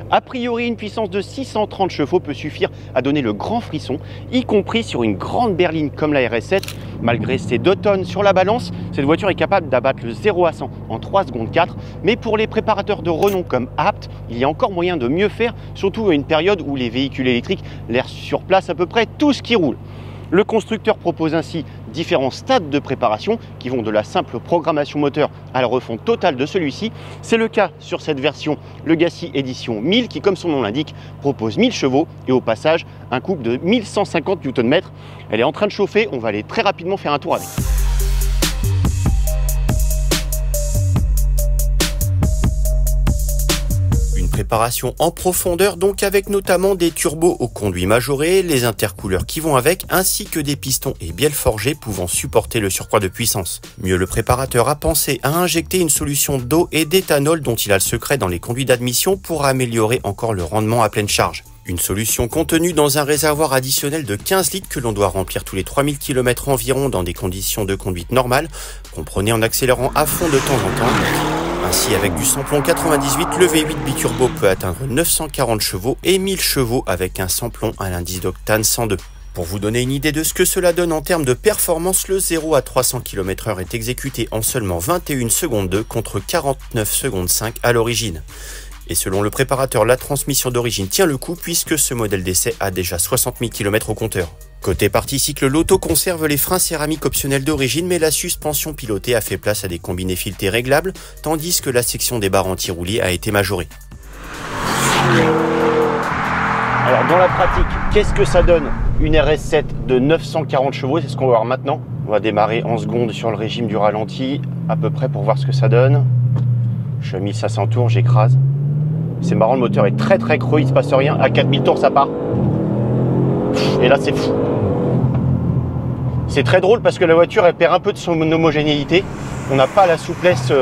A priori, une puissance de 630 chevaux peut suffire à donner le grand frisson, y compris sur une grande berline comme la RS7. Malgré ses 2 tonnes sur la balance, cette voiture est capable d'abattre le 0 à 100 en 3 secondes 4. Mais pour les préparateurs de renom comme Abt, il y a encore moyen de mieux faire, surtout à une période où les véhicules électriques laissent sur place à peu près tout ce qui roule. Le constructeur propose ainsi différents stades de préparation qui vont de la simple programmation moteur à la refonte totale de celui-ci. C'est le cas sur cette version Legacy Edition 1000 qui, comme son nom l'indique, propose 1000 chevaux et au passage un couple de 1150 Nm. Elle est en train de chauffer, on va aller très rapidement faire un tour avec. Préparation en profondeur, donc avec notamment des turbos au conduit majoré, les intercooleurs qui vont avec, ainsi que des pistons et bielles forgées pouvant supporter le surcroît de puissance. Mieux, le préparateur a pensé à injecter une solution d'eau et d'éthanol dont il a le secret dans les conduits d'admission pour améliorer encore le rendement à pleine charge. Une solution contenue dans un réservoir additionnel de 15 litres que l'on doit remplir tous les 3000 km environ dans des conditions de conduite normales, comprenez en accélérant à fond de temps en temps. Ainsi, avec du samplon 98, le V8 biturbo peut atteindre 940 chevaux et 1000 chevaux avec un samplon à l'indice d'octane 102. Pour vous donner une idée de ce que cela donne en termes de performance, le 0 à 300 km/h est exécuté en seulement 21 secondes 2 contre 49 secondes 5 à l'origine. Et selon le préparateur, la transmission d'origine tient le coup puisque ce modèle d'essai a déjà 60 000 km au compteur. Côté partie cycle, l'auto conserve les freins céramiques optionnels d'origine, mais la suspension pilotée a fait place à des combinés filetés réglables, tandis que la section des barres anti-roulis a été majorée. Alors dans la pratique, qu'est-ce que ça donne une RS7 de 940 chevaux? C'est ce qu'on va voir maintenant. On va démarrer en secondes sur le régime du ralenti, à peu près pour voir ce que ça donne. Je suis à 1500 tours, j'écrase. C'est marrant, le moteur est très creux, il se passe rien. À 4000 tours, ça part. Et là, c'est fou. C'est très drôle parce que la voiture, elle perd un peu de son homogénéité. On n'a pas la souplesse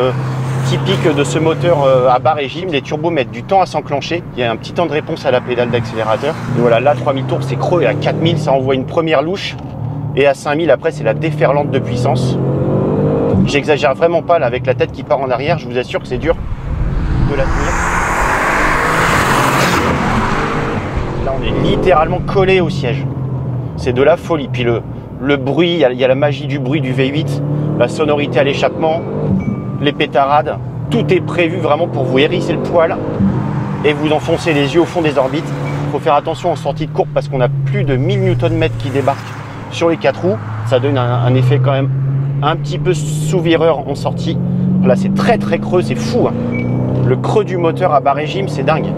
typique de ce moteur à bas régime. Les turbos mettent du temps à s'enclencher. Il y a un petit temps de réponse à la pédale d'accélérateur. Et voilà, là, 3000 tours, c'est creux. Et à 4000, ça envoie une première louche. Et à 5000, après, c'est la déferlante de puissance. J'exagère vraiment pas là, avec la tête qui part en arrière. Je vous assure que c'est dur de la tenir. Là, on est littéralement collé au siège. C'est de la folie. Puis le bruit, il y a la magie du bruit du V8, la sonorité à l'échappement, les pétarades. Tout est prévu vraiment pour vous hérisser le poil et vous enfoncer les yeux au fond des orbites. Il faut faire attention en sortie de courbe parce qu'on a plus de 1000 Nm qui débarquent sur les 4 roues. Ça donne un effet quand même un petit peu sous-vireur en sortie. Là, c'est très creux, c'est fou, hein. Le creux du moteur à bas régime, c'est dingue.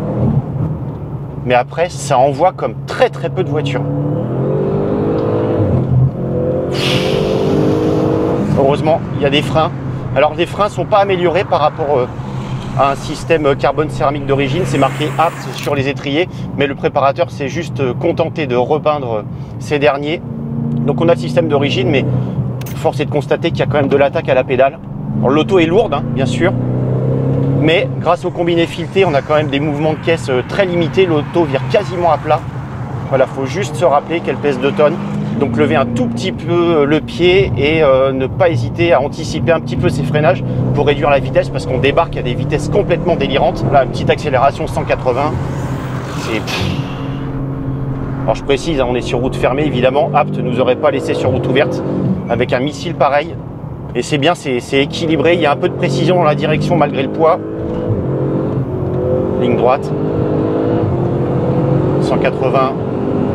Mais après, ça envoie comme très peu de voitures. Heureusement, il y a des freins. Alors, les freins ne sont pas améliorés par rapport à un système carbone céramique d'origine. C'est marqué Abt sur les étriers, mais le préparateur s'est juste contenté de repeindre ces derniers. Donc, on a le système d'origine, mais force est de constater qu'il y a quand même de l'attaque à la pédale. L'auto est lourde, hein, bien sûr. Mais grâce au combiné fileté, on a quand même des mouvements de caisse très limités. L'auto vire quasiment à plat. Voilà, faut juste se rappeler qu'elle pèse 2 tonnes. Donc lever un tout petit peu le pied et ne pas hésiter à anticiper un petit peu ses freinages pour réduire la vitesse parce qu'on débarque à des vitesses complètement délirantes. Là, une petite accélération 180. C'est... Alors je précise, on est sur route fermée évidemment. Abt ne nous aurait pas laissé sur route ouverte avec un missile pareil. Et c'est bien, c'est équilibré, il y a un peu de précision dans la direction malgré le poids. Ligne droite. 180,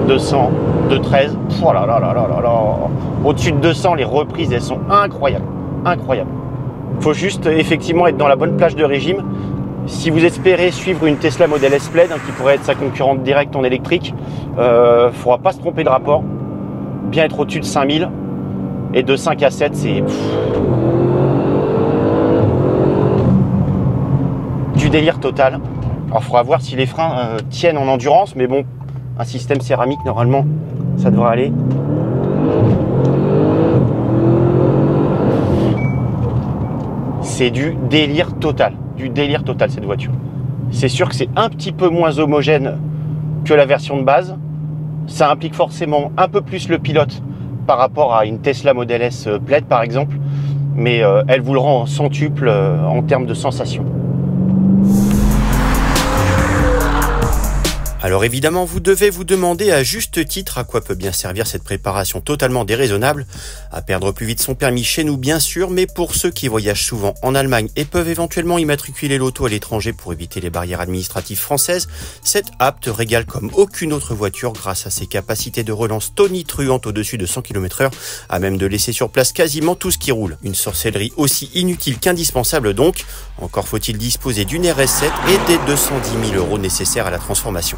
200, 213. Oh là là là là là là. Au-dessus de 200, les reprises, elles sont incroyables. Incroyables. Il faut juste effectivement être dans la bonne plage de régime. Si vous espérez suivre une Tesla Model S Plaid, hein, qui pourrait être sa concurrente directe en électrique, il ne faudra pas se tromper de rapport. Bien être au-dessus de 5000. Et de 5 à 7, c'est du délire total. Alors, il faudra voir si les freins tiennent en endurance, mais bon, un système céramique, normalement, ça devrait aller. C'est du délire total. Du délire total, cette voiture. C'est sûr que c'est un petit peu moins homogène que la version de base. Ça implique forcément un peu plus le pilote par rapport à une Tesla Model S Plaid par exemple, mais elle vous le rend en centuple en termes de sensations. Alors évidemment, vous devez vous demander à juste titre à quoi peut bien servir cette préparation totalement déraisonnable. À perdre plus vite son permis chez nous bien sûr, mais pour ceux qui voyagent souvent en Allemagne et peuvent éventuellement immatriculer l'auto à l'étranger pour éviter les barrières administratives françaises, cette app te régale comme aucune autre voiture grâce à ses capacités de relance tonitruantes au-dessus de 100 km/h, à même de laisser sur place quasiment tout ce qui roule. Une sorcellerie aussi inutile qu'indispensable donc. Encore faut-il disposer d'une RS7 et des 210 000 € nécessaires à la transformation.